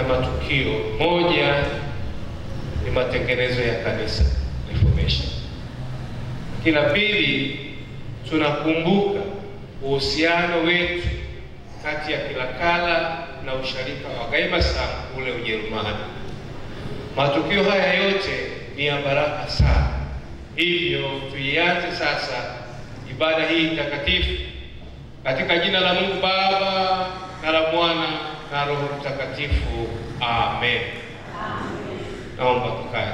matukio. Moja ni matengenezo ya kanisa, reformation. Kila pili, tunakumbuka uhusiano wetu kati ya Kilakala na usharika wa Gaimasam kule Ujerumani. Matukio haya yote ni ya baraka sana. Hivyo tuianze sasa ibada hii takatifu katika jina la Mungu Baba na la Mwana na Roho Mtakatifu. Amen. Amen. Naomba tukae.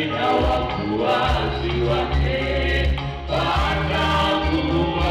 Watu wake, watakuwa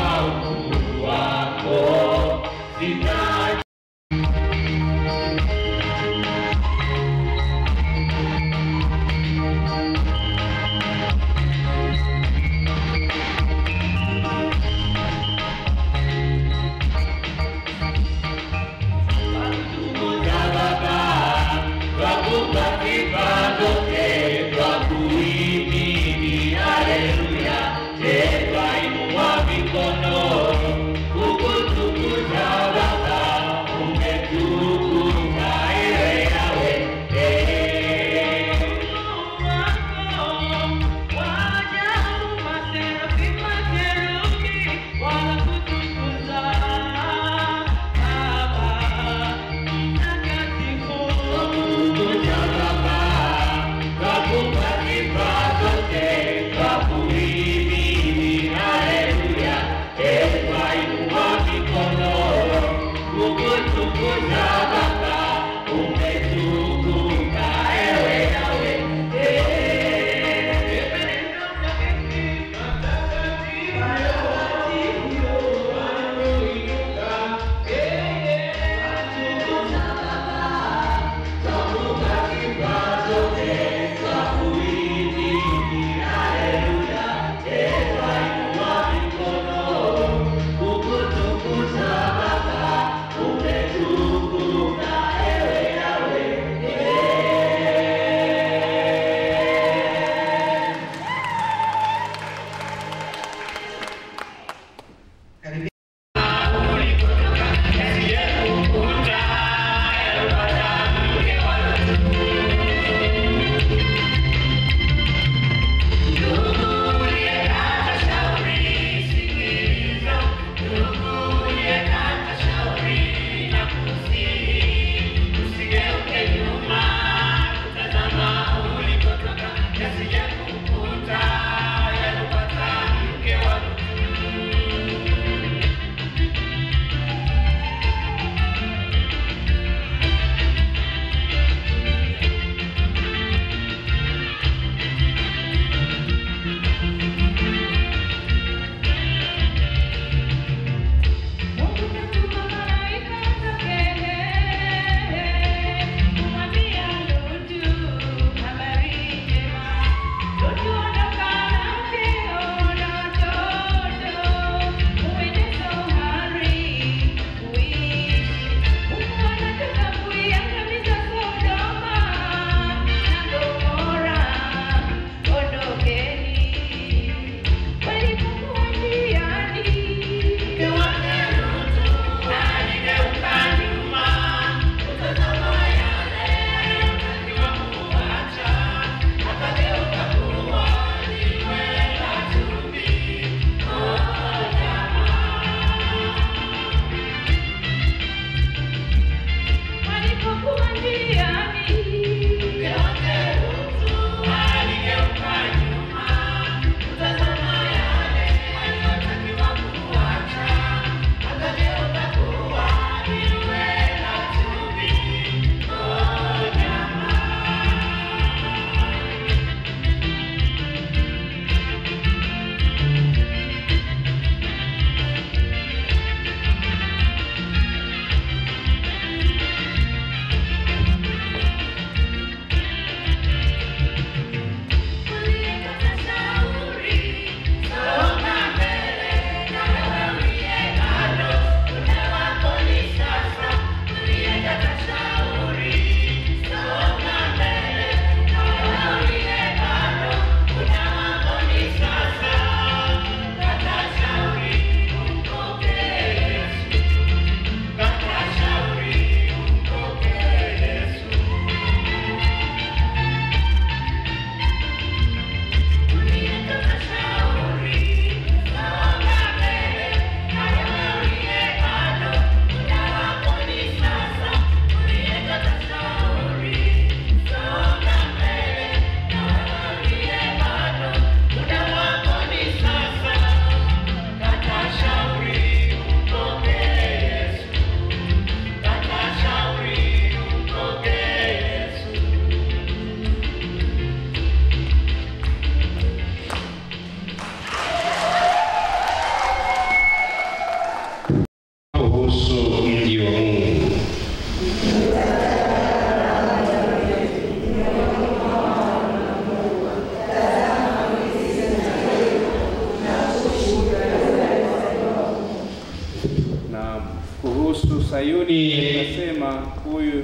Sayuni ikasema, huyu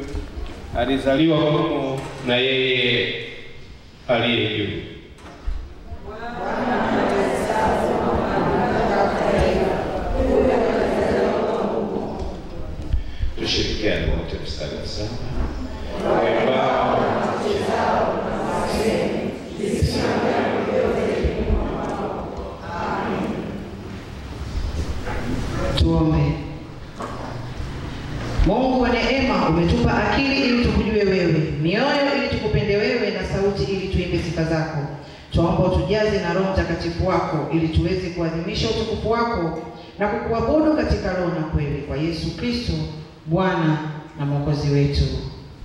alizaliwa humo na yeye aliye juu. Tushirikiane wote mstari wa 7. Tuombe. Mungu wa neema, umetupa akili ili tukujue wewe, mioyo ili tukupende wewe, na sauti ili tuimbe sifa zako. Tuomba utujaze na Roho Mtakatifu wako ili tuweze kuadhimisha utukufu wako na kukuabudu katika roho na kweli, kwa Yesu Kristo Bwana na Mwokozi wetu.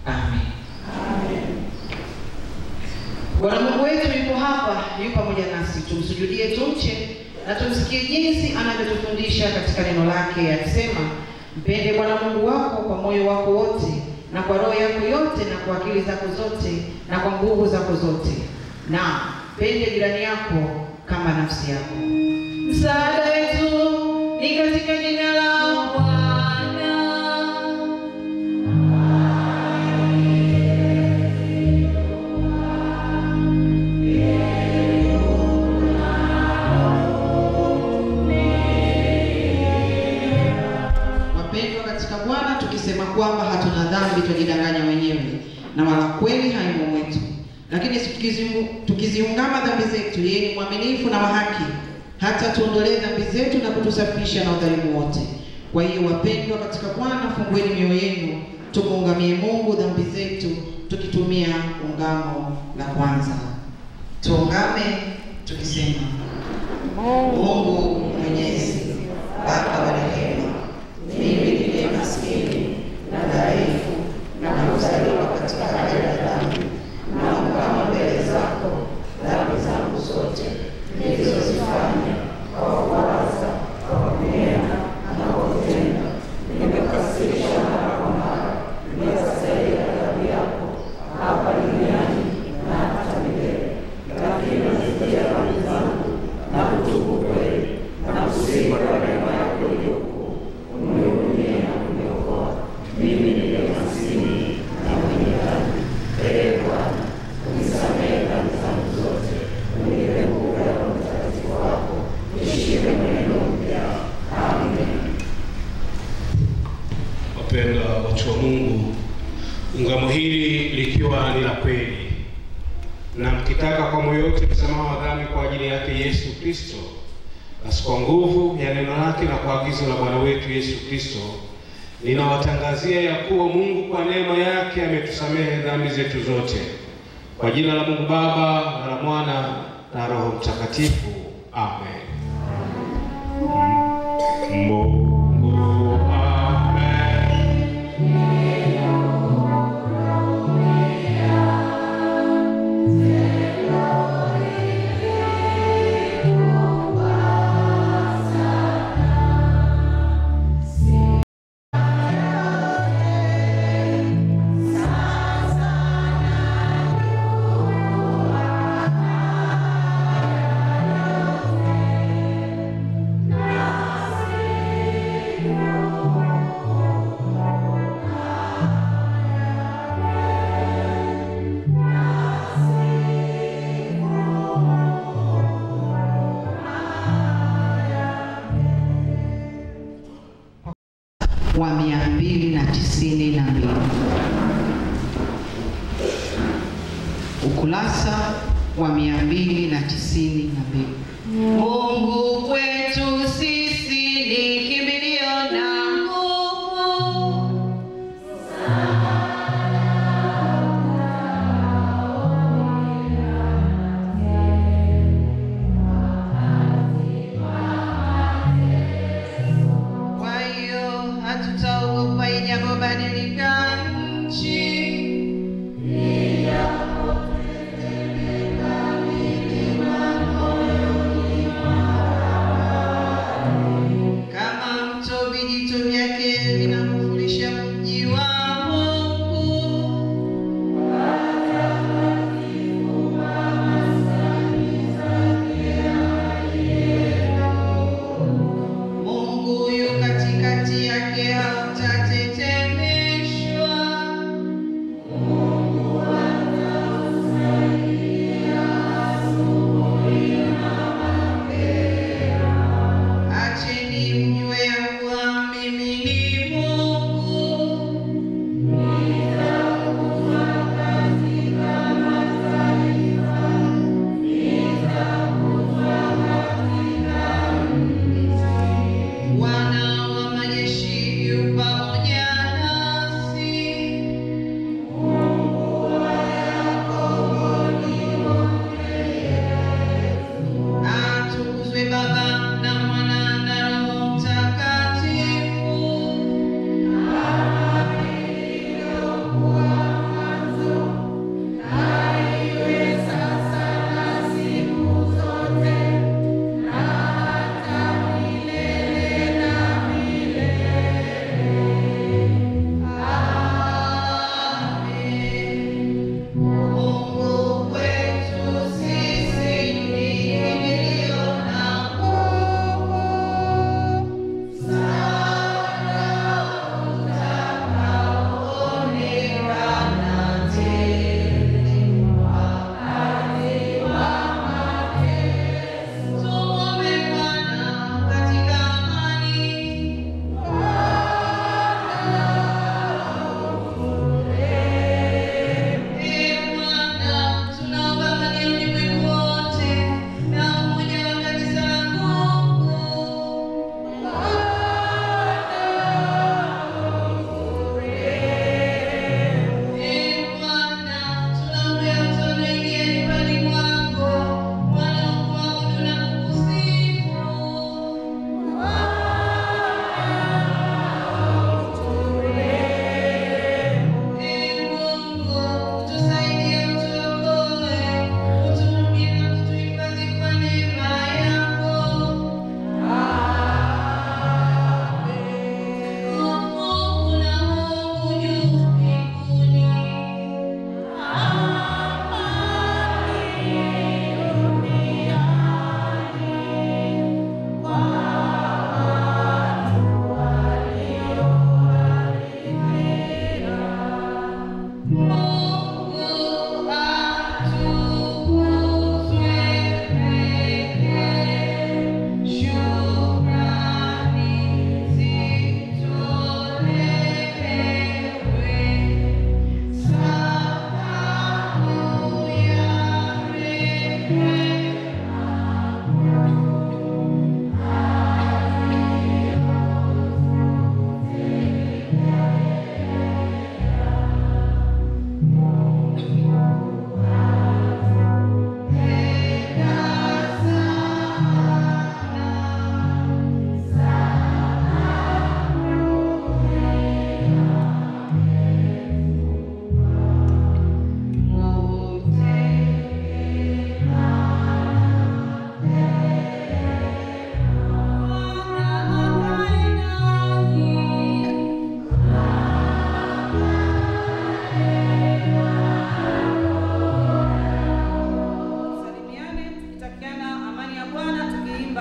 Amen. Bwana Mungu wetu yupo hapa, yupo pamoja nasi. Tumsujudie, tumche na tumsikie jinsi anavyotufundisha katika neno lake, akisema, mpende Bwana Mungu wako kwa moyo wako wote na kwa roho yako yote na kwa akili zako zote na kwa nguvu zako zote, na pende jirani yako kama nafsi yako. Msaada wetu ni katika jina la Bwana. Tukisema kwamba hatuna dhambi, tunajidanganya wenyewe na wala kweli haimo mwetu. Lakini tukiziungama dhambi zetu, yeye ni mwaminifu na wa haki, hata tuondolee dhambi zetu na kutusafisha na udhalimu wote. Kwa hiyo wapendwa katika Bwana, fungueni mioyo yenu, tumuungamie Mungu dhambi zetu tukitumia ungamo la kwanza. Tuungame tukisema, Mungu Mwenyezi, Baba wa rehema, mimi ni maskini na dhaifu na kuzaliwa katika hali ya dhambi, na ungama mbele zako dhambi zangu zote nilizozifanya kwa kuwaza, kwa kunena na kwa kutenda. Nimekasirisha mara kwa mara, nimestahili adhabu yako hapa duniani na hata milele. Lakini nazidia dhambi zangu na kutubu kweli na kusema kwa neema yako iliyokuu, unihurumie na kuniokoa. Mimi ni maskini na mwenye dhambi. Ee Bwana, unisamehe dhambi zangu zote, unipe nguvu ya Roho Mtakatifu wako, nishike mwenendo mpya. Amen. Wapendwa watu wa Mungu, ungamo hili likiwa ni la kweli, na mkitaka kwa moyo wote msamaha wa dhambi kwa ajili yake Yesu Kristo, basi kwa nguvu ya neno lake na kwa agizo la Bwana wetu Yesu Kristo, ninawatangazia ya kuwa Mungu kwa neema yake ametusamehe dhambi zetu zote. Kwa jina la Mungu Baba na la Mwana na Roho Mtakatifu. Amen. Mungu wa 292, ukurasa wa 292. Mungu kwetu sisi ni kimbilio na nguvu, kwa hiyo hatutaogopa ijapobadilika nchi. Milima moyoni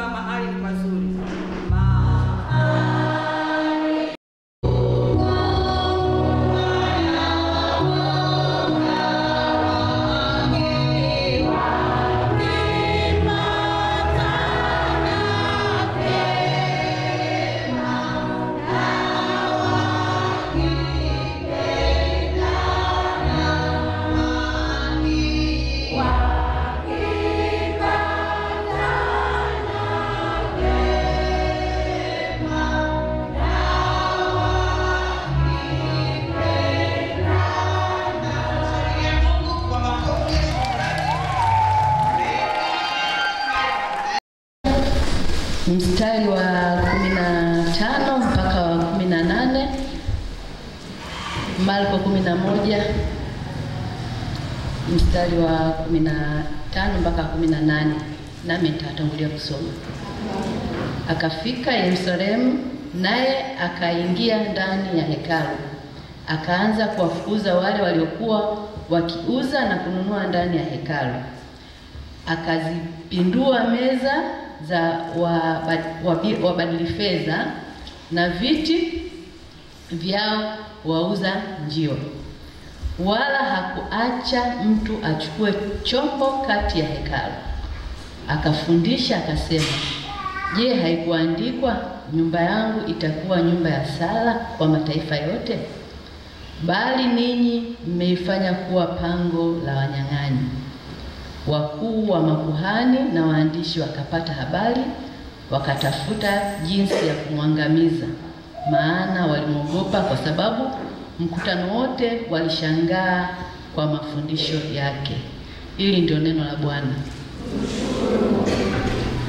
kwamba mahali ni pazuri. Mstari wa 15 mpaka wa 18, Marko 11 mstari wa 15 mpaka 18, nami nitatangulia kusoma. Akafika Yerusalemu, naye akaingia ndani ya hekalu, akaanza kuwafukuza wale waliokuwa wakiuza na kununua ndani ya hekalu. Akazipindua meza za wabadili fedha na viti vyao wauza njiwa, wala hakuacha mtu achukue chombo kati ya hekalu. Akafundisha akasema, je, haikuandikwa, nyumba yangu itakuwa nyumba ya sala kwa mataifa yote? Bali ninyi mmeifanya kuwa pango la wanyang'anyi. Wakuu wa makuhani na waandishi wakapata habari, wakatafuta jinsi ya kumwangamiza, maana walimwogopa, kwa sababu mkutano wote walishangaa kwa mafundisho yake. Hili ndio neno la Bwana.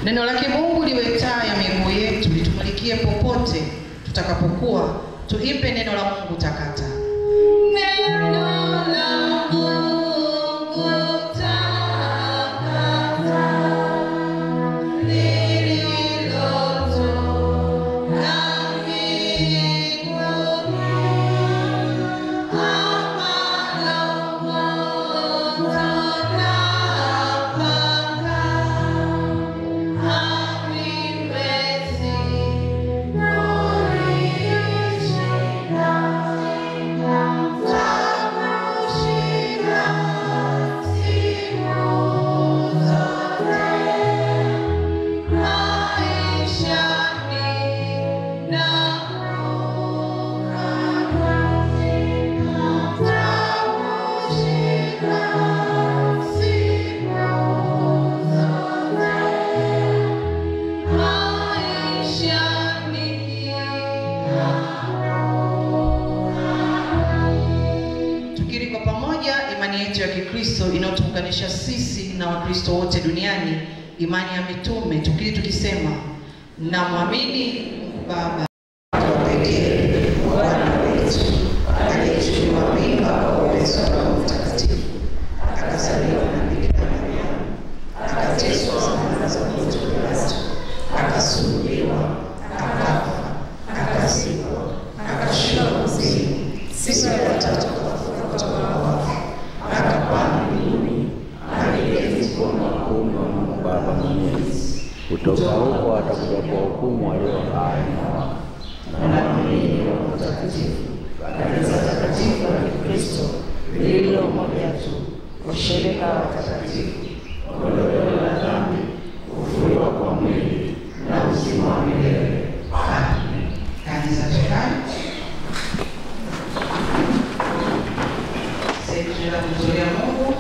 Neno la Mungu liwe taa ya miguu yetu, litumulikie popote tutakapokuwa. Tuimbe neno la Mungu takata. Neno la Mungu inayotuunganisha sisi na Wakristo wote duniani, imani ya mitume, tukiri tukisema, namwamini Baba pekee, Bwana wetu, aliyechukuliwa mimba kwa uwezo wa Roho Mtakatifu, akazaliwa na Bikira Maria, akateswa zamani za Ponto Pilato, akasulubiwa, akafa, akazikwa, akashuka kuzimu, siku ya tatu akafufuka kutoka kwa wafu, akapanda mbinguni, ameketi mkono wa kuume wa Mungu Baba Mwenyezi. Kutoka huko atakuja kwa hukumu walio hai na wafu. Namwamini Roho Mtakatifu, kanisa takatifu la Kristo, lililo moja tu, ushirika wa watakatifu, ondoleo la dhambi, kufufuliwa kwa mwili na uzima wa milele. Amen. Kanisa tukae. Sisi tunamtolea Mungu.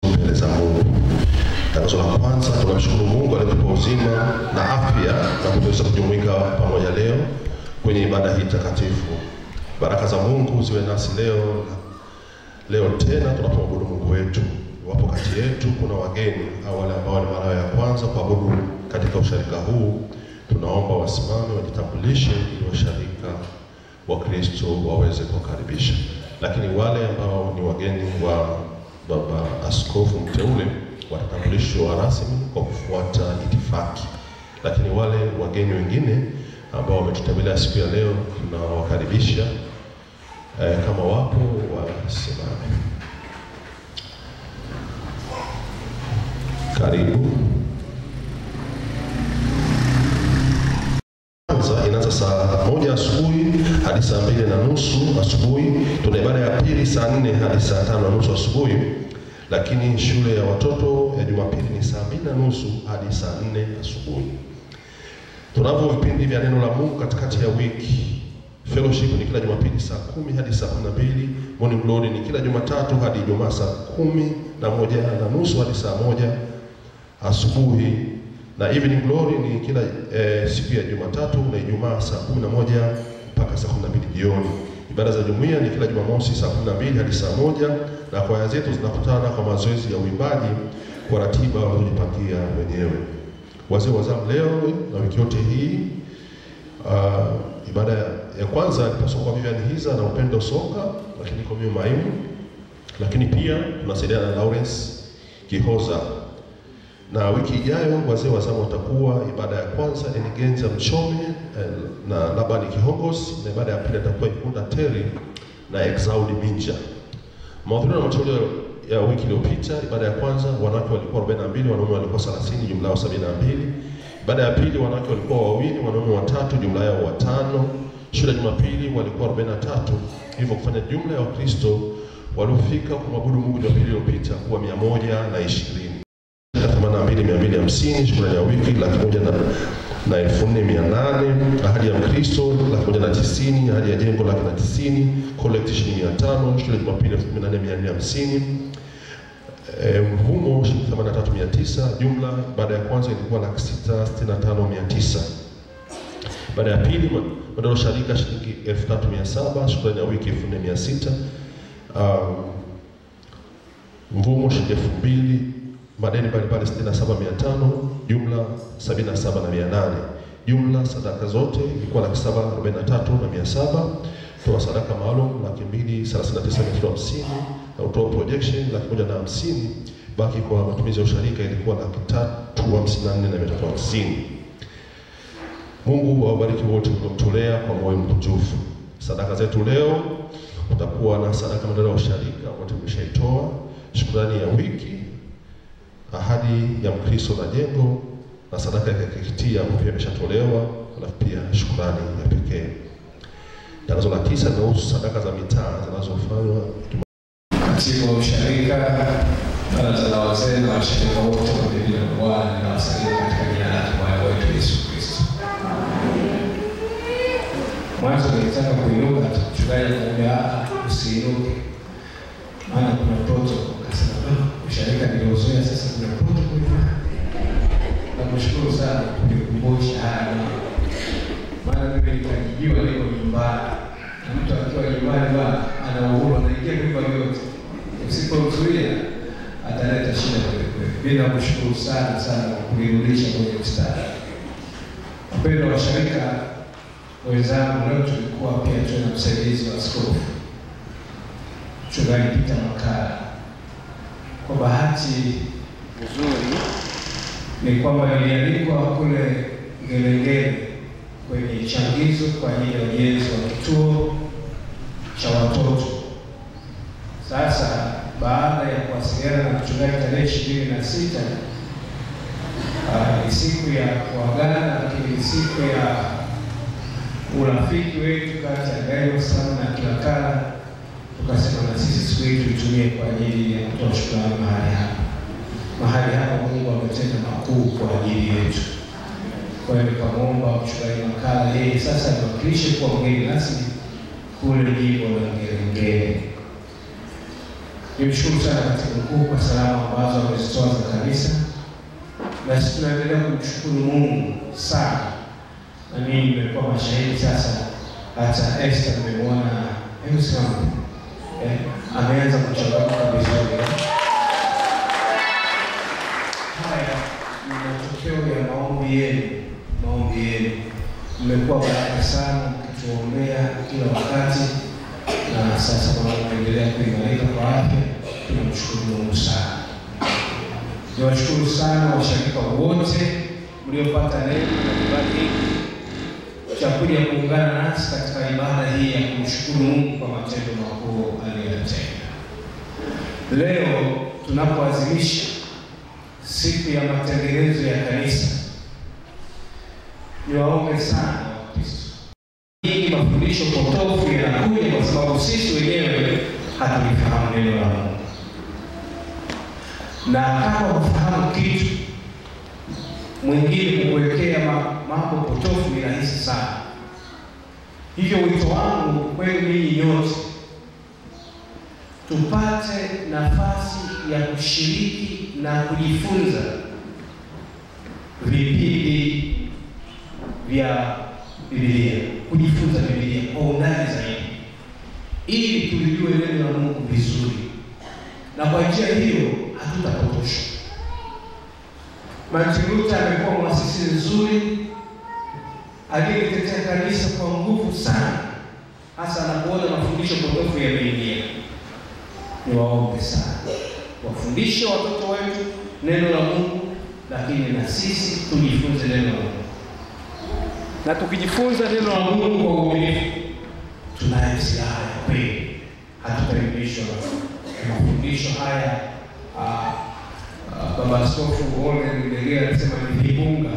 Mbele za Mungu. Tangazo la kwanza, tunamshukuru Mungu alitupa uzima na afya na kutuweza kujumuika pamoja leo kwenye ibada hii takatifu. Baraka za Mungu ziwe nasi leo tena tunapomwabudu Mungu wetu. Wapo kati yetu kuna wageni au wale ambao ni mara ya kwanza kuabudu katika usharika huu, tunaomba wasimame wajitambulishe ili washarika wa Kristo waweze kukaribisha. Lakini wale ambao ni wageni wa Baba Askofu mteule watatambulishwa rasmi kwa kufuata itifaki. Lakini wale wageni wengine ambao wametutembelea siku ya leo tunawakaribisha kama wapo wasimame. Karibu. Inaanza saa 1 asubuhi hadi saa 2:30 asubuhi. Tuna ibada ya pili saa 4 hadi saa 5:30 asubuhi. Lakini shule ya watoto ya Jumapili ni saa 2:30 hadi saa 4 asubuhi. Tunavyo vipindi vya neno la Mungu katikati ya wiki. Fellowship ni kila Jumapili saa 10 hadi saa 12. Morning Glory ni kila Jumatatu hadi Ijumaa saa 11:30 hadi saa 1 asubuhi. Na Evening Glory ni kila siku ya Jumatatu na Ijumaa saa 11 mpaka saa 12 jioni. Ibada za jumuiya ni kila Jumamosi saa 12 hadi saa 1, na kwaya zetu zinakutana kwa mazoezi ya uimbaji kwa ratiba walizojipangia wenyewe. Wazee wa zamu leo na wiki yote hii, ibada ya kwanza ilipaswa kwa Vivian Hiza na Upendo Soka, lakini kwa mimi Maimu. Lakini pia tunasaidia na Lawrence Kihoza. Na wiki ijayo wazee wa zamu watakuwa ibada ya kwanza Enigenza Mchome na Labani Kihongos, na ibada ya pili itakuwa Ikunda Terry na Exaudi Minja. Mahudhurio na matoleo ya wiki iliyopita, ibada ya kwanza wanawake walikuwa 42, wanaume walikuwa 30, jumla yao 72. Ibada ya pili wanawake walikuwa 2, wanaume 3, jumla yao 5. Shule ya Jumapili walikuwa 43, hivyo kufanya jumla ya Wakristo waliofika kumwabudu Mungu Jumapili iliyopita kuwa 120. 82,250, shukrani ya wiki 1,408, ahadi ya Mkristo 1,190, ahadi ya jengo 1,90, collect shilingi 500, shule ya Jumapili 18,450, mvumo shilingi 83,900, jumla baada ya kwanza ilikuwa 665,900. Baada ya pili madalo sharika shilingi 3,700, shukrani ya wiki 4,600, mvumo shilingi 2,000, madeni mbalimbali 67,500, jumla 77,800. Jumla sadaka zote ilikuwa 743,700. Toa sadaka maalum 239,350 na utoa projection 150. Baki kwa matumizi ya usharika ilikuwa 354,350. Mungu awabariki wote mliomtolea kwa moyo mkunjufu. Sadaka zetu leo utakuwa na sadaka madalo ya usharika wote mmeshaitoa, shukrani ya wiki, ahadi ya Mkristo na jengo, na sadaka ya KKKT pia imeshatolewa, alafu pia shukrani ya pekee. Tangazo la 9 linahusu sadaka za mitaa zinazofanywa katika usharika. Baraza la wazee na washirika wote wa Biblia na Bwana na wasalimu katika jina la Bwana wetu Yesu Kristo. Mwanzo nilitaka kuinuka, mchungaji akaniambia usiinuke, maana kuna protocol. Akasema usharika niliozoea, sasa kuna protocol. Nakushukuru sana kunikumbusha haya, maana mimi nikajibiwa niko nyumbani, na mtu akiwa nyumbani bwana ana uhuru, anaingia nyumba yote, usipomzuia ataleta shida kweli. Mimi nakushukuru sana sana kwa kunirudisha kwenye mstari. Wapendwa washirika wenzangu, leo tulikuwa pia tuna msaidizi wa askofu Mchungaji Peter Makala. Kwa bahati nzuri ni kwamba nilialikwa kule Ngelengele kwenye changizo kwa ajili ya ujenzi wa kituo cha watoto. Sasa baada ya kuwasiliana na mchungaji tarehe 26, ni siku ya kuagana, lakini siku ya urafiki wetu kati ya Gaio sana na Kilakala, tukasema na sisi siku hii tuitumie kwa ajili ya kutoa shukrani mahali hapa. Mahali hapa Mungu ametenda makuu kwa ajili yetu. Kwa hiyo nikamwomba mchungaji Makala yeye sasa niwakilishe kwa mgeni rasmi kule jimbo la Ngelengele. Nimshukuru sana katibu mkuu kwa salamu ambazo amezitoa za kanisa, na sisi tunaendelea kumshukuru Mungu sana. Na mimi nimekuwa mashahidi sasa, hata Esther nimemwona ameanza kuchangamka vizuri. Haya ni matokeo ya maombi yenu. Mmekuwa baraka sana mkituombea kila wakati, na sasa tunaendelea kuimarika kwa afya. Tunamshukuru Mungu sana. Niwashukuru sana washirika wote mliopata neema na kibali hiki cha kuja kuungana nasi katika ibada hii ya kumshukuru Mungu kwa matendo makuu aliyotenda. Leo tunapoadhimisha siku ya matengenezo ya kanisa, niwaombe sana Wakristo. Hii mafundisho potofu yanakuja kwa sababu sisi wenyewe hatulifahamu neno la Mungu. Na kama ufahamu kitu mwingine kukuwekea mambo potofu ni rahisi sana. Hivyo wito wangu kwenu ninyi nyote, tupate nafasi ya kushiriki na kujifunza vipindi vya Biblia, kujifunza Biblia kwa undani zaidi, ili tulijue neno la Mungu vizuri, na kwa njia hiyo hatutapotoshwa. Martin Luther amekuwa mwasisi nzuri aliyetetea kanisa kwa nguvu sana, hasa anapoona mafundisho potofu ya Biblia. Niwaombe sana wafundishe watoto wetu neno la Mungu, lakini na sisi tujifunze neno la Mungu. Na tukijifunza neno la Mungu kwa uaminifu, tunayo silaha ya kweli. Hatukaribishwa na mafundisho haya. Baba Askofu Ole Ndegea alisema ni vibunga.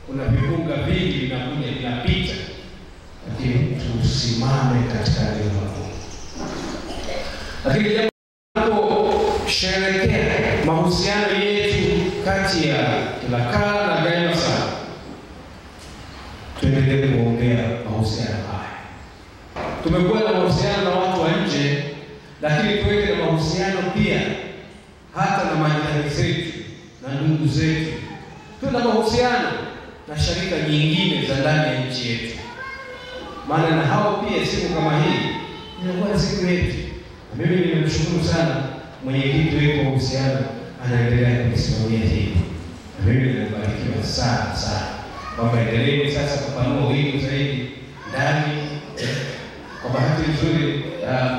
Kuna vibunga vingi vinakuja vinapita, lakini tusimame katika neno la Mungu. Lakini jambo kusherehekea mahusiano yetu kati ya Kilakala na Gailasa, tuendelee kuongea mahusiano haya. Tumekuwa na mahusiano na watu wa nje, lakini tuweke na mahusiano pia hata na majirani zetu na ndugu zetu. Tuna mahusiano na sharika nyingine za ndani ya nchi yetu, maana na hao pia siku kama hii inakuwa siku yetu. Mimi nimemshukuru sana mwenyekiti wetu wa uhusiano, anaendelea kusimamia hili. Mimi nimebarikiwa sana sana kwamba endeleeni sasa kupanua wigo zaidi ndani. Kwa bahati nzuri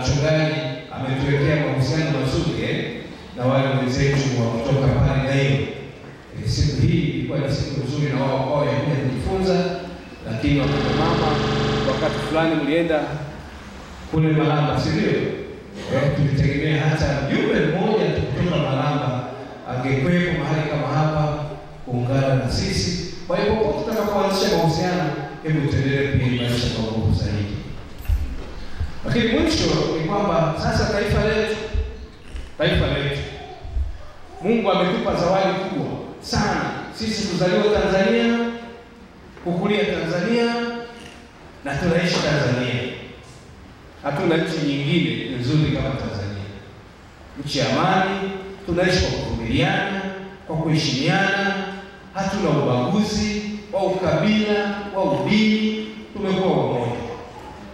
mchungaji ametuwekea mahusiano mazuri na wale wenzetu wa kutoka pale Gairo. Siku hii ilikuwa ni siku nzuri na wao kwao ya kuja kujifunza, lakini mama wakati fulani mlienda kule Malamba, si ndio? Tulitegemea hata mjumbe mmoja kutoka Malamba angekwepo mahali kama hapa kuungana na sisi. Kwa hiyo popote tutakapoanzisha mahusiano, hebu tuendelee kuimarisha kwa nguvu zaidi. Lakini mwisho ni kwamba sasa taifa letu Mungu ametupa zawadi kubwa sana. Sisi kuzaliwa Tanzania, kukulia Tanzania na tunaishi Tanzania. Hatuna nchi nyingine nzuri kama Tanzania. Nchi ya amani, tunaishi kwa kuvumiliana, kwa kuheshimiana, hatuna ubaguzi wa ukabila, wa udini, tumekuwa wamoja.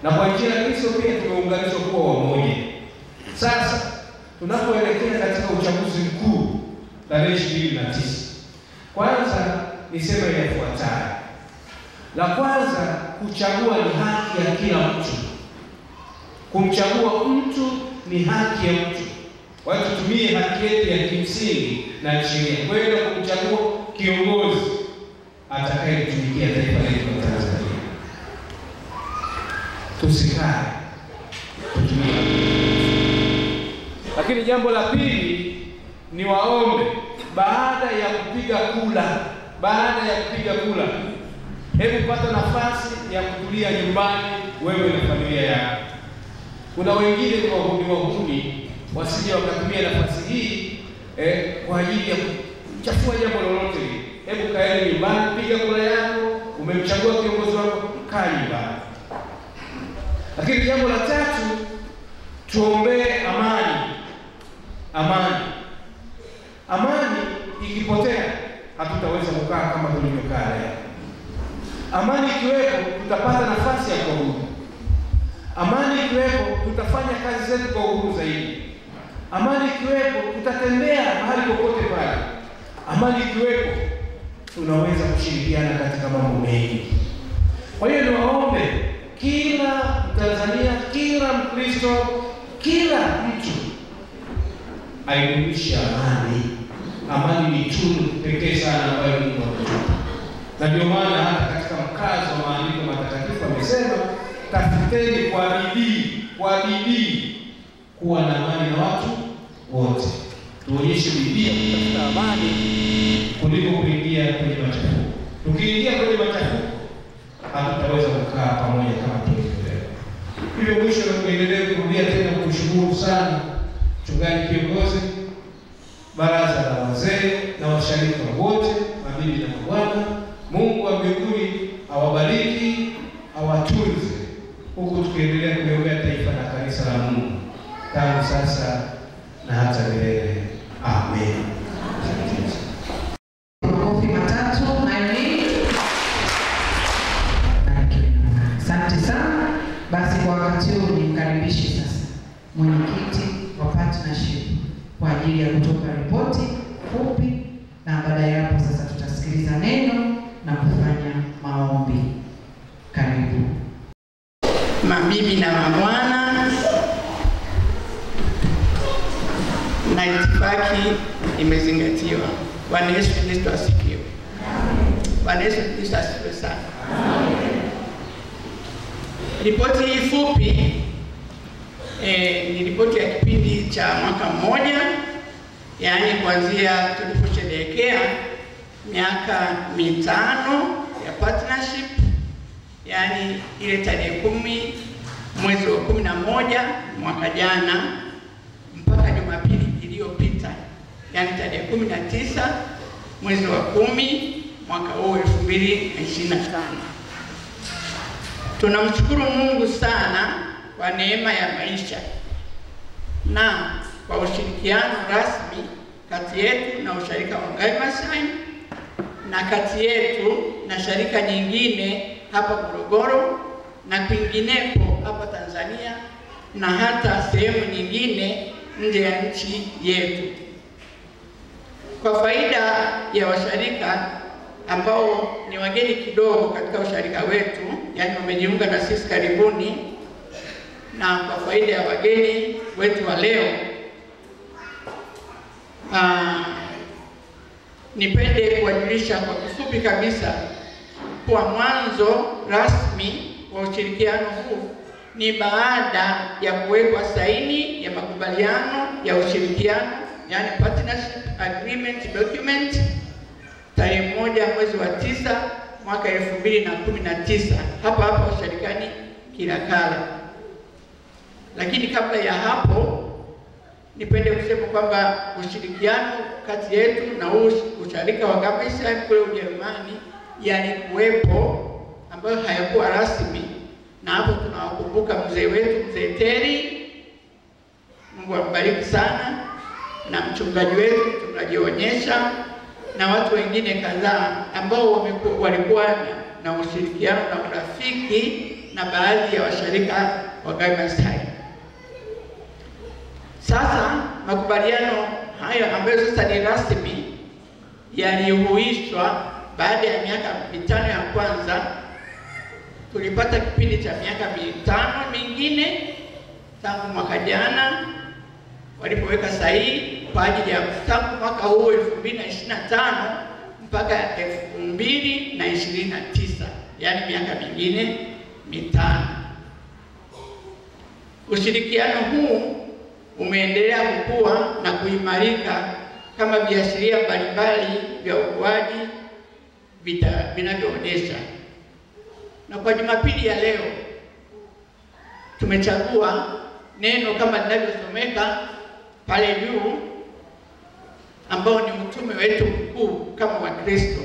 Na kwa njia ya Kristo pia tumeunganishwa kuwa wamoja. Sasa tunapoelekea katika uchaguzi mkuu tarehe 29, kwanza niseme yafuatayo. La kwanza, kuchagua ni haki ya kila mtu. Kumchagua mtu ni haki ya mtu. Kwa hiyo tutumie haki yetu ya kimsingi na sheria kwenda kumchagua kiongozi atakayetumikia taifa letu la Tanzania. Tusikae kutumia. Lakini jambo la pili ni waombe, baada ya kupiga kula, hebu pata nafasi ya kutulia nyumbani wewe na familia yako. Kuna wengine kwa wahuni wasije wakatumia nafasi hii kwa ajili ya kuchafua jambo lolote. Hebu kaeni nyumbani, piga kura yako, umemchagua kiongozi wako, kaa nyumbani. Lakini jambo la tatu, tuombee amani ikipotea hatutaweza kukaa kama tulivyokaa leo. Amani ikiwepo tutapata nafasi ya kuabudu. Amani ikiwepo tutafanya kazi zetu kwa uhuru zaidi. Amani ikiwepo tutatembea mahali popote pale. Amani ikiwepo tunaweza kushirikiana katika mambo mengi. Kwa hiyo niwaombe kila Mtanzania, kila Mkristo, kila mtu aidumishe amani. Amani ni tunu pekee sana ambayo Mungu ametupa. Na ndio maana hata katika mkazo wa maandiko matakatifu amesema, tafuteni kwa bidii kuwa na amani na watu wote. Tuonyeshe bidii ya kutafuta amani kuliko kuingia kwenye machafuko. Tukiingia kwenye machafuko hatutaweza kukaa pamoja kama tulivyo. Hivyo mwisho na kuendelea kurudia tena kushukuru sana mchungaji kiongozi, baraza la wazee na washirika wote, mabibi na mabwana. Mungu wa mbinguni awabariki, awatunze, huku tukiendelea kuliombea taifa na kanisa la Mungu tangu sasa na hata milele. Amen. Makofi matatu na nini? Asante sana. Basi kwa wakati huu nimkaribishe sasa mwenyekiti wa partnership kwa ajili ya kutoka ripoti fupi, na baada ya hapo sasa tutasikiliza neno na kufanya maombi. Karibu. Mabibi na mabwana, na itifaki imezingatiwa. Bwana Yesu Kristo asifiwe. Bwana Yesu Kristo asifiwe sana. Ripoti hii fupi ni ripoti ya kipindi cha mwaka mmoja, yaani kuanzia tuliposherehekea miaka 5 ya partnership yaani ile tarehe 10 mwezi wa 11 mwaka jana mpaka Jumapili iliyopita, yaani tarehe 19 mwezi wa 10 mwaka huu 2025. Tunamshukuru Mungu sana kwa neema ya maisha na kwa ushirikiano rasmi kati yetu na usharika wa Ngai Masai na kati yetu na sharika nyingine hapa Morogoro na kwingineko hapa Tanzania na hata sehemu nyingine nje ya nchi yetu. Kwa faida ya washarika ambao ni wageni kidogo katika usharika wetu, yani wamejiunga na sisi karibuni, na kwa faida ya wageni wetu wa leo, nipende kuwajulisha kwa kifupi kabisa kwa mwanzo rasmi wa ushirikiano huu ni baada ya kuwekwa saini ya makubaliano ya ushirikiano, yani partnership agreement document tarehe 1 mwezi wa 9 mwaka 2019 hapa usharikani Kilakala. Lakini kabla ya hapo nipende kusema kwamba ushirikiano kati yetu na usharika wa Ngai Masai kule Ujerumani yalikuwepo ambayo hayakuwa rasmi, na hapo tunawakumbuka mzee wetu Mzee Teri, Mungu ambariki sana, na mchungaji wetu tunajionyesha na watu wengine kadhaa ambao walikuwa na ushirikiano na urafiki na baadhi ya washarika wa Ngai Masai. Sasa makubaliano haya ambayo sasa ni rasmi yalihuishwa baada ya miaka 5 ya kwanza. Tulipata kipindi cha miaka 5 mingine tangu mwaka jana walipoweka sahihi kwa ajili ya tangu mwaka huu 2025 mpaka 2029, yani miaka mingine 5. Ushirikiano huu umeendelea kukua na kuimarika kama viashiria mbalimbali vya ukuaji vinavyoonyesha. Na kwa Jumapili ya leo tumechagua neno kama linavyosomeka pale juu, ambao ni utume wetu mkuu kama Wakristo.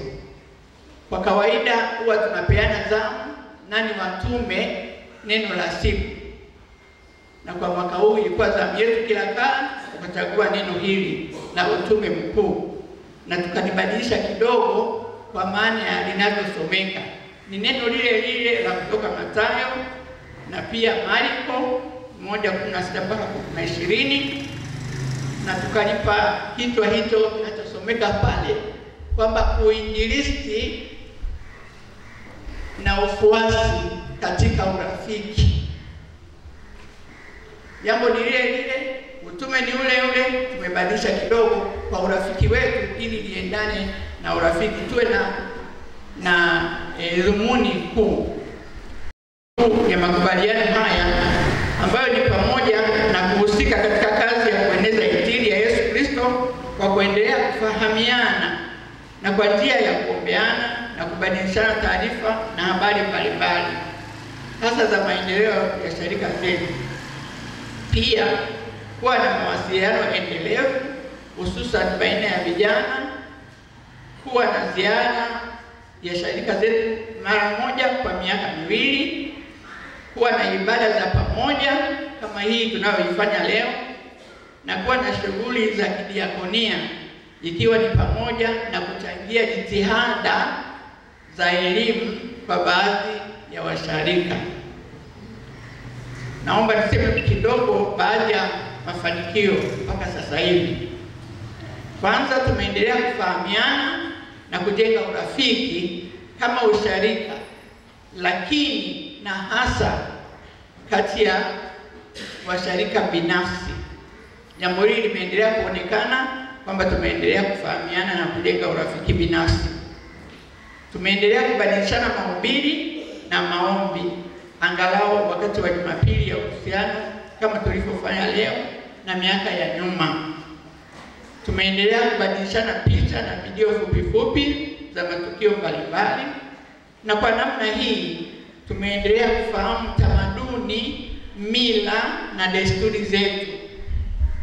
Kwa kawaida huwa tunapeana zamu nani watume neno la siku, na kwa mwaka huu ilikuwa zamu yetu Kilakala, tukachagua neno hili la utume mkuu na tukalibadilisha kidogo kwa maana ya linavyosomeka. Ni neno lile lile la kutoka Mathayo na pia Marko 1:16 mpaka 20, na tukalipa kichwa hicho kinachosomeka pale kwamba uinjilisti na ufuasi katika urafiki. Jambo ni lile lile, utume ni ule ule, tumebadilisha kidogo kwa urafiki wetu ili liendane na urafiki, tuwe na dhumuni kuu ya makubaliano haya ambayo ni pamoja na kuhusika katika kazi ya kueneza injili ya Yesu Kristo kwa kuendelea kufahamiana na kwa njia ya kuombeana na kubadilishana taarifa na habari mbalimbali hasa za maendeleo ya shirika zetu. Pia kuwa na mawasiliano endelevu hususan baina ya vijana, kuwa na ziara ya shirika zetu mara moja kwa miaka 2, kuwa na ibada za pamoja kama hii tunayoifanya leo, na kuwa na shughuli za kidiakonia ikiwa ni pamoja na kuchangia jitihada za elimu kwa baadhi ya washarika. Naomba niseme kidogo baadhi ya mafanikio mpaka sasa hivi. Kwanza, tumeendelea kufahamiana na kujenga urafiki kama usharika, lakini na hasa kati ya washarika binafsi. Jambo hili limeendelea kuonekana kwamba tumeendelea kufahamiana na kujenga urafiki binafsi. Tumeendelea kubadilishana mahubiri na maombi angalau wakati wa Jumapili ya uhusiano kama tulivyofanya leo na miaka ya nyuma. Tumeendelea kubadilishana picha na video fupi za matukio mbalimbali, na kwa namna hii tumeendelea kufahamu tamaduni, mila na desturi zetu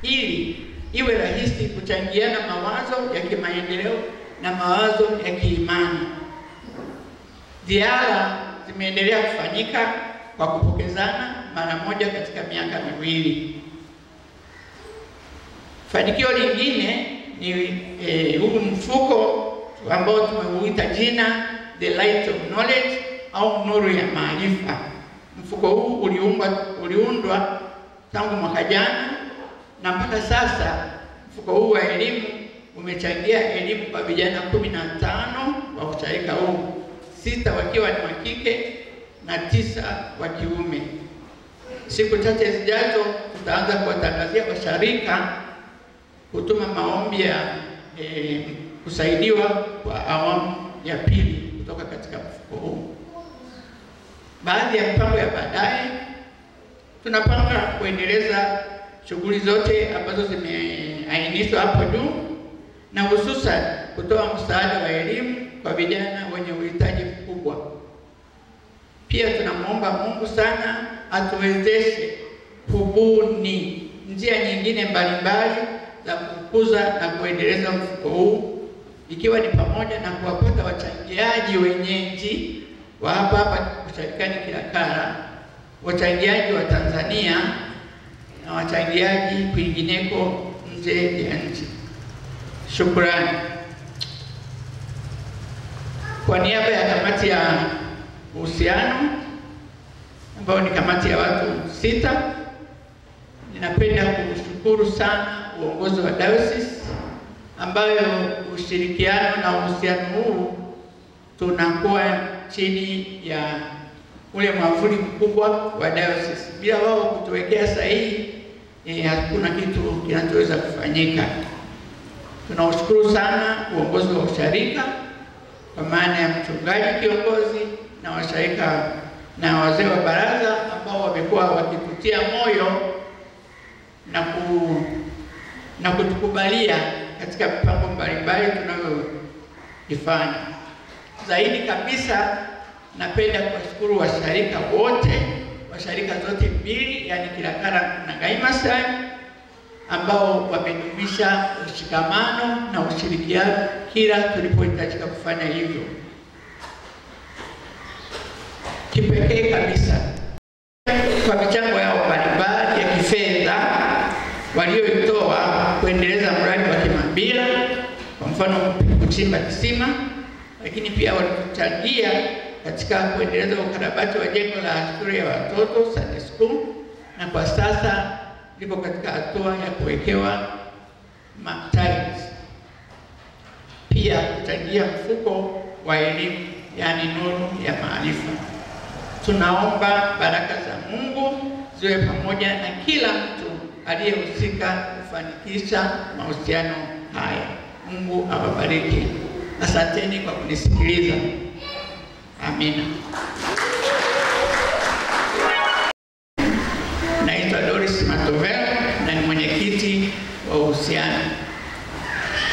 ili iwe rahisi kuchangiana mawazo ya kimaendeleo na mawazo ya kiimani. Ziara zimeendelea kufanyika kwa kupokezana mara moja katika miaka miwili. Fanikio lingine ni huu mfuko ambao tumeuita jina The Light of Knowledge au nuru ya maarifa. Mfuko huu uliundwa tangu mwaka jana na mpaka sasa mfuko huu wa elimu umechangia elimu kwa vijana 15 wa usharika huu, 6 wakiwa ni wa kike na 9 wa kiume. Siku chache zijazo tutaanza kuwatangazia washarika kutuma maombi ya kusaidiwa kwa awamu ya pili kutoka katika mfuko huu. Baadhi ya mipango ya baadaye, tunapanga kuendeleza shughuli zote ambazo zimeainishwa hapo juu na hususan kutoa msaada wa elimu kwa vijana wenye uhitaji mkubwa. Pia tunamuomba Mungu sana atuwezeshe kubuni njia nyingine mbalimbali za kukuza na kuendeleza mfuko huu, ikiwa ni pamoja na kuwapata wachangiaji wenyeji wa hapa usharikani Kilakala, wachangiaji wa Tanzania na wachangiaji kwingineko nje ya nchi. Shukrani. Kwa niaba ya kamati ya uhusiano ambayo ni kamati ya watu 6, ninapenda kushukuru sana uongozi wa diocese ambayo ushirikiano na uhusiano huu tunakuwa chini ya ule mwavuli mkubwa wa diocese. Bila wao kutuwekea sahihi, hakuna kitu kinachoweza kufanyika. Tunaushukuru sana uongozi wa usharika kwa maana ya mchungaji kiongozi na washarika na wazee wa baraza ambao wamekuwa wakitutia moyo na kutukubalia katika mipango mbalimbali tunayoifanya. Zaidi kabisa napenda kuwashukuru washarika wote, washarika zote mbili, yani Kilakala na Gaimasai, ambao wamedumisha ushikamano na ushirikiano kila tulipohitajika kufanya hivyo. Kipekee kabisa kwa michango yao mbalimbali ya kifedha walioitoa kuendeleza mradi wa Kimambila, kwa mfano kuchimba kisima, lakini pia walichangia katika kuendeleza ukarabati wa jengo la shule ya watoto Sunday School, na kwa sasa lipo katika hatua ya kuwekewa tiles. Pia kuchangia mfuko wa elimu, yani nuru ya maarifa. Tunaomba baraka za Mungu ziwe pamoja na kila mtu aliyehusika kufanikisha mahusiano haya. Mungu awabariki. Asanteni kwa kunisikiliza. Amina. Naitwa Doris Matovela na ni mwenyekiti wa uhusiano.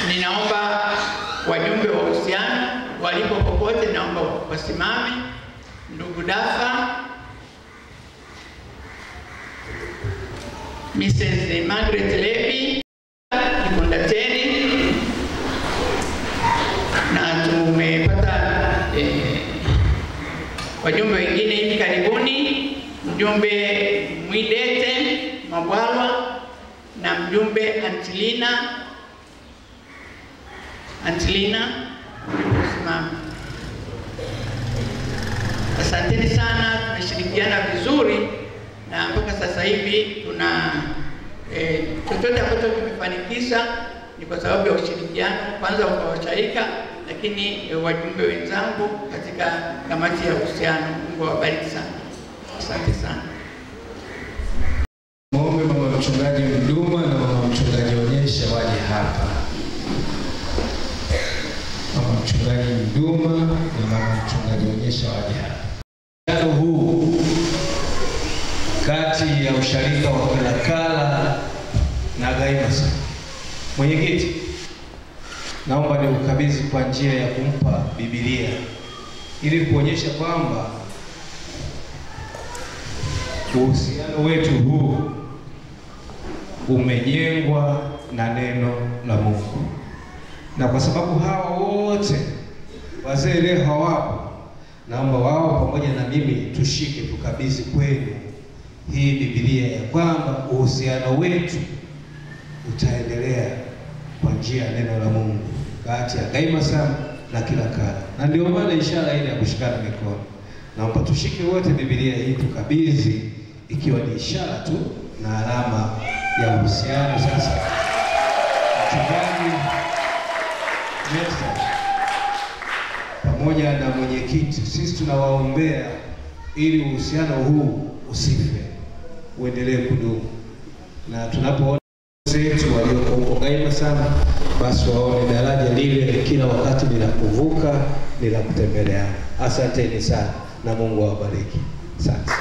Ninaomba wajumbe wa uhusiano walipo popote, naomba wasimame. Ndugu Dafa, Mrs. Margaret Levy, Nikondateni, na tumepata wajumbe wengine hivi karibuni, mjumbe Mwidete Mabwalwa na mjumbe Antilina simama. Asanteni sana, tumeshirikiana vizuri na mpaka sasa hivi tuna chochote ambacho tumefanikisha ni kwa sababu ya ushirikiano, kwanza kwa washarika, lakini wajumbe wenzangu katika kamati ya uhusiano. Mungu awabariki sana. Asante sana. Muombe mama mchungaji Mduma na mama mchungaji Onyesha waje hapa. Mama mchungaji Mduma na mama mchungaji Onyesha waje hapa. Mkutano huu kati ya usharika wa Kilakala na Gaimasai. Mwenyekiti, naomba niukabidhi kwa njia ya kumpa Biblia ili kuonyesha kwamba uhusiano wetu huu umejengwa na neno la Mungu, na kwa sababu hawa wote wazee leo hawapo, naomba wao pamoja na mimi tushike, tukabidhi kwenu hii Biblia ya kwamba uhusiano wetu utaendelea kwa njia ya neno la Mungu kati ya daima sana na kila kala. Na ndio maana ishara ile ya kushikana mikono, naomba tushike wote Biblia hii tukabidhi, ikiwa ni ishara tu na alama ya uhusiano. Sasa mchungaji Mesa pamoja na mwenyekiti, sisi tunawaombea ili uhusiano huu usife, uendelee kudumu, na tunapoona zetu walioko huko daima sana, basi waone daraja lile kila wakati ni la kuvuka, ni la kutembelea. Asanteni sana na Mungu awabariki. Asante.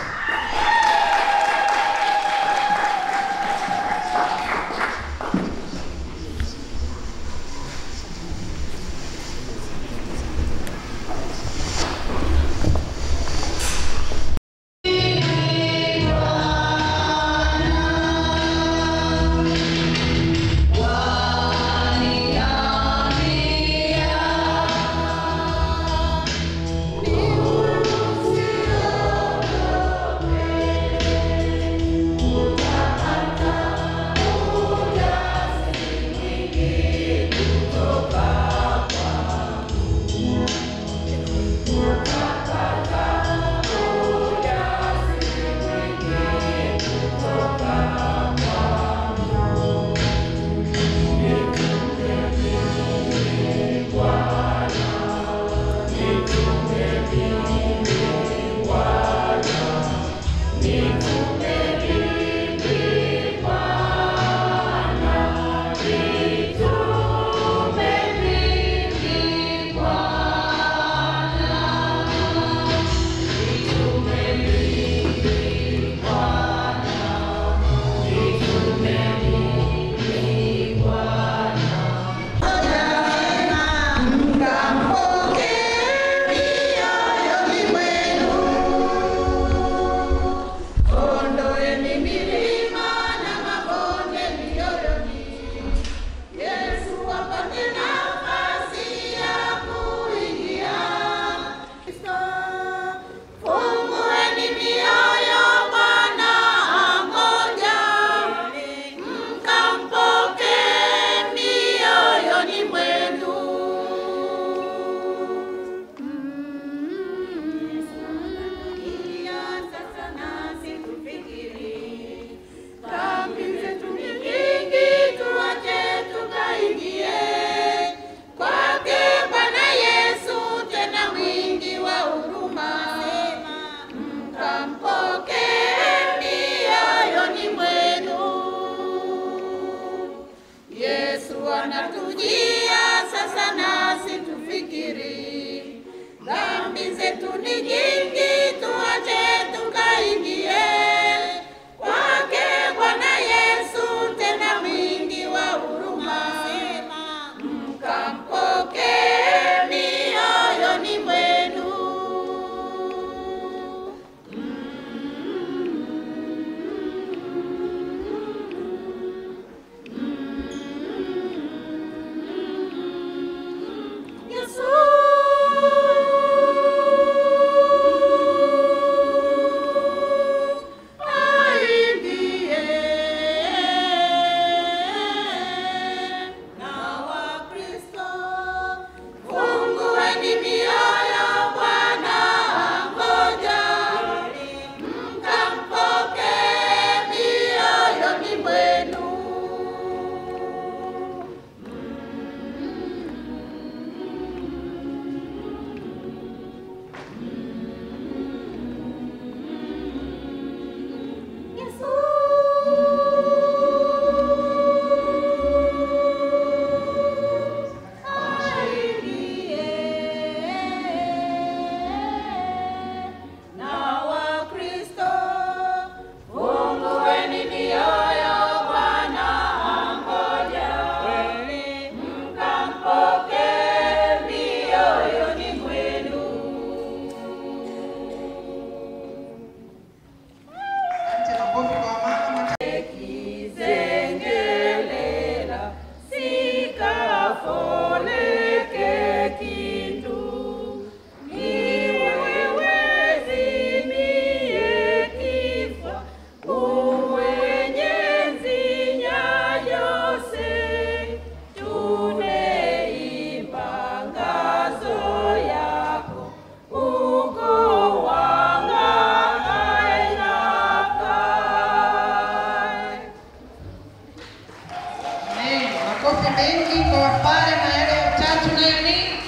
makofi mengi kwa wapare na yale ya tatu nayo ni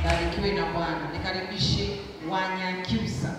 barikiwe na Bwana. Nikaribishe Wanyakyusa.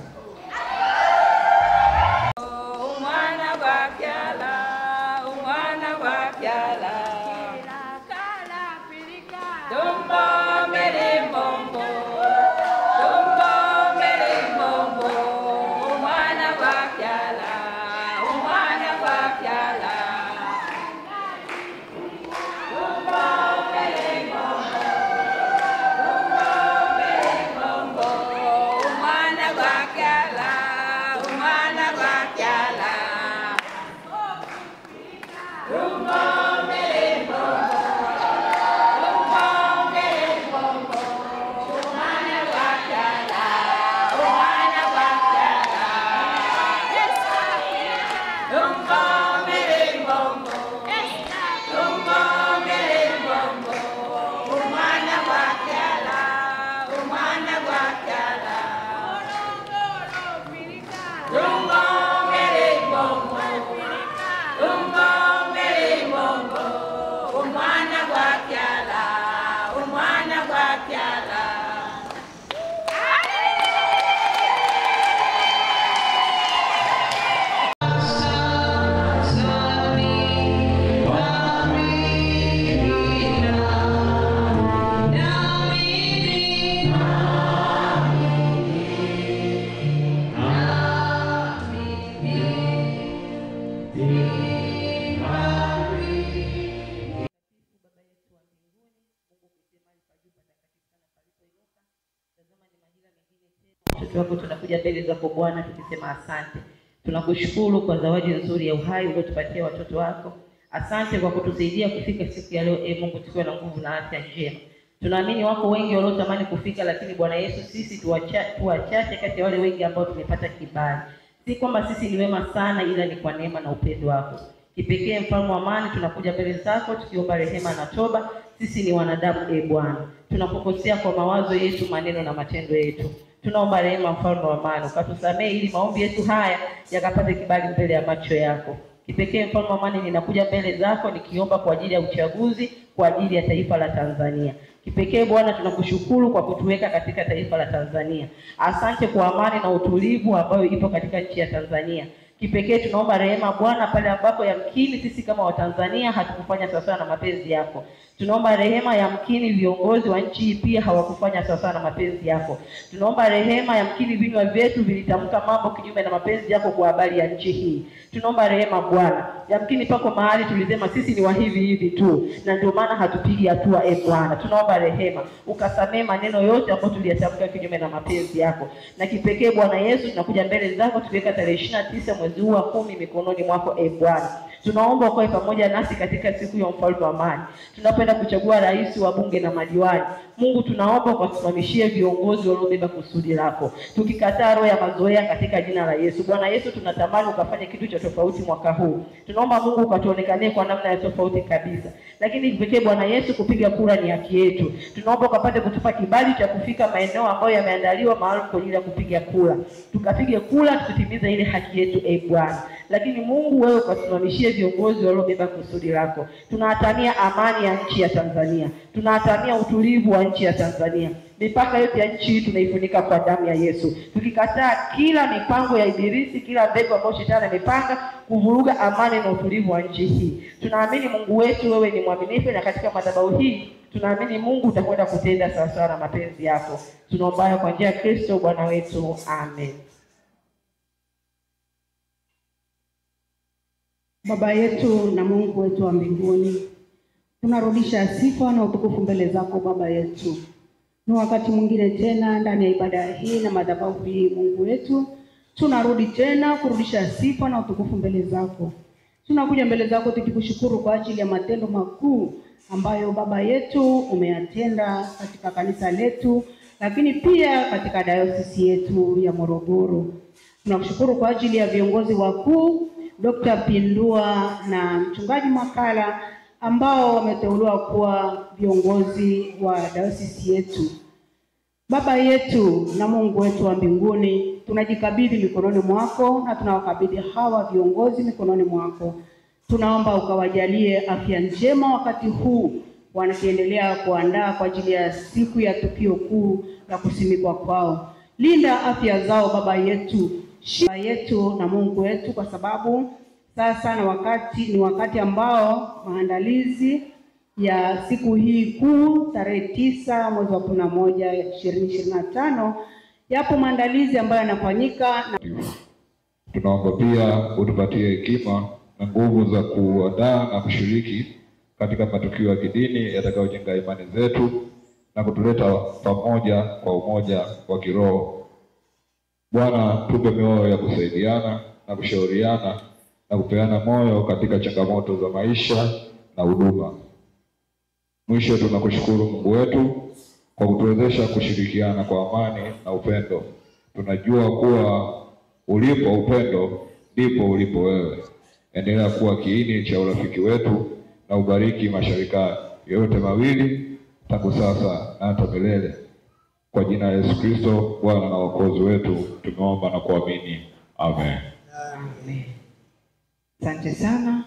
Wako tunakuja mbele zako Bwana tukisema asante. Tunakushukuru kwa zawadi nzuri ya uhai uliotupatia watoto wako. Asante kwa kutusaidia kufika siku ya leo, Mungu, tukiwa na nguvu na afya njema. Tunaamini wako wengi waliotamani kufika, lakini Bwana Yesu, sisi tuwachache kati ya wale wengi ambao tumepata kibali. Si kwamba sisi ni wema sana, ila ni kwa neema na upendo wako. Kipekee Mfalme wa amani, tunakuja mbele zako tukiomba rehema na toba. Sisi ni wanadamu, Bwana. Tunapokosea kwa mawazo yetu, maneno na matendo yetu. Tunaomba rehema Mfalme wa amani, ukatusamehe ili maombi yetu haya yakapate kibali mbele ya macho yako. Kipekee Mfalme wa amani, ninakuja mbele zako nikiomba kwa ajili ya uchaguzi, kwa ajili ya taifa la Tanzania. Kipekee Bwana, tunakushukuru kwa kutuweka katika taifa la Tanzania. Asante kwa amani na utulivu ambayo ipo katika nchi ya Tanzania. Kipekee tunaomba rehema Bwana pale ambapo yamkini sisi kama Watanzania hatukufanya sawa na mapenzi yako. Tunaomba rehema yamkini viongozi wa nchi hii pia hawakufanya sawa na mapenzi yako. Tunaomba rehema yamkini vinywa vyetu vilitamka mambo kinyume na mapenzi yako kwa habari ya nchi hii. Tunaomba rehema Bwana. Yamkini pako mahali tulisema sisi ni wa hivi tu na ndio maana hatupigi hatua, Bwana. Tunaomba rehema ukasamee maneno yote ambayo tuliyatamka kinyume na mapenzi yako. Na kipekee Bwana Yesu, tunakuja mbele zako tukiweka tarehe 29 mwezi huu wa 10 mikononi mwako, Bwana. Tunaomba ukae pamoja nasi katika siku ya Mfalme wa amani. Tunapenda kuchagua rais wa bunge na madiwani. Mungu, tunaomba ukasimamishie viongozi waliobeba kusudi lako. Tukikataa roho ya mazoea katika jina la Yesu. Bwana Yesu, tunatamani ukafanye kitu cha tofauti mwaka huu. Tunaomba Mungu ukatuonekanie kwa namna ya tofauti kabisa. Lakini pekee Bwana Yesu, kupiga kura ni haki yetu. Tunaomba ukapate kutupa kibali cha kufika maeneo ambayo yameandaliwa maalum kwa ajili ya kupiga kura. Tukapige kura tutimize ile haki yetu, Bwana. Lakini Mungu, wewe ukasimamishie viongozi waliobeba kusudi lako. Tunaatania amani ya nchi ya Tanzania. Tunaatania utulivu wa nchi ya Tanzania. Mipaka yote ya nchi tunaifunika kwa damu ya Yesu. Tukikataa kila mipango ya ibilisi, kila mbegu ambayo shetani amepanga kuvuruga amani na utulivu wa nchi hii. Tunaamini Mungu wetu wewe ni mwaminifu, na katika madhabahu hii tunaamini Mungu utakwenda kutenda sawasawa na mapenzi yako. Tunaomba kwa njia ya Kristo Bwana wetu. Amen. Baba yetu na Mungu wetu wa mbinguni, tunarudisha sifa na utukufu mbele zako Baba yetu. Ni wakati mwingine tena ndani ya ibada hii na madhabahu hii, Mungu wetu, tunarudi tena kurudisha sifa na utukufu mbele zako. Tunakuja mbele zako tukikushukuru kwa ajili ya matendo makuu ambayo Baba yetu umeyatenda katika kanisa letu, lakini pia katika dayosisi yetu ya Morogoro. Tunakushukuru kwa ajili ya viongozi wakuu Dr. Pindua na Mchungaji Makala ambao wameteuliwa kuwa viongozi wa dayosisi yetu. Baba yetu na Mungu wetu wa mbinguni, tunajikabidhi mikononi mwako na tunawakabidhi hawa viongozi mikononi mwako. Tunaomba ukawajalie afya njema wakati huu wanakiendelea kuandaa kwa ajili ya siku ya tukio kuu la kusimikwa kwao. Linda afya zao Baba yetu na Mungu wetu, kwa sababu sasa ni wakati ambao maandalizi ya siku hii kuu tarehe 9 mwezi wa 11 2025, yapo maandalizi ambayo yanafanyika Tunaomba pia utupatie hekima na nguvu za kuandaa na kushiriki katika matukio ya kidini yatakayojenga imani zetu na kutuleta pamoja kwa umoja wa kiroho. Bwana, tupe mioyo ya kusaidiana na kushauriana na kupeana moyo katika changamoto za maisha na huduma. Mwisho, tunakushukuru Mungu wetu kwa kutuwezesha kushirikiana kwa amani na upendo. Tunajua kuwa ulipo upendo ndipo ulipo wewe. Endelea kuwa kiini cha urafiki wetu na ubariki mashirika yote mawili tangu sasa na hata milele. Kwa jina la Yesu Kristo, Bwana na Mwokozi wetu, tumeomba na kuamini. Amen. Asante sana.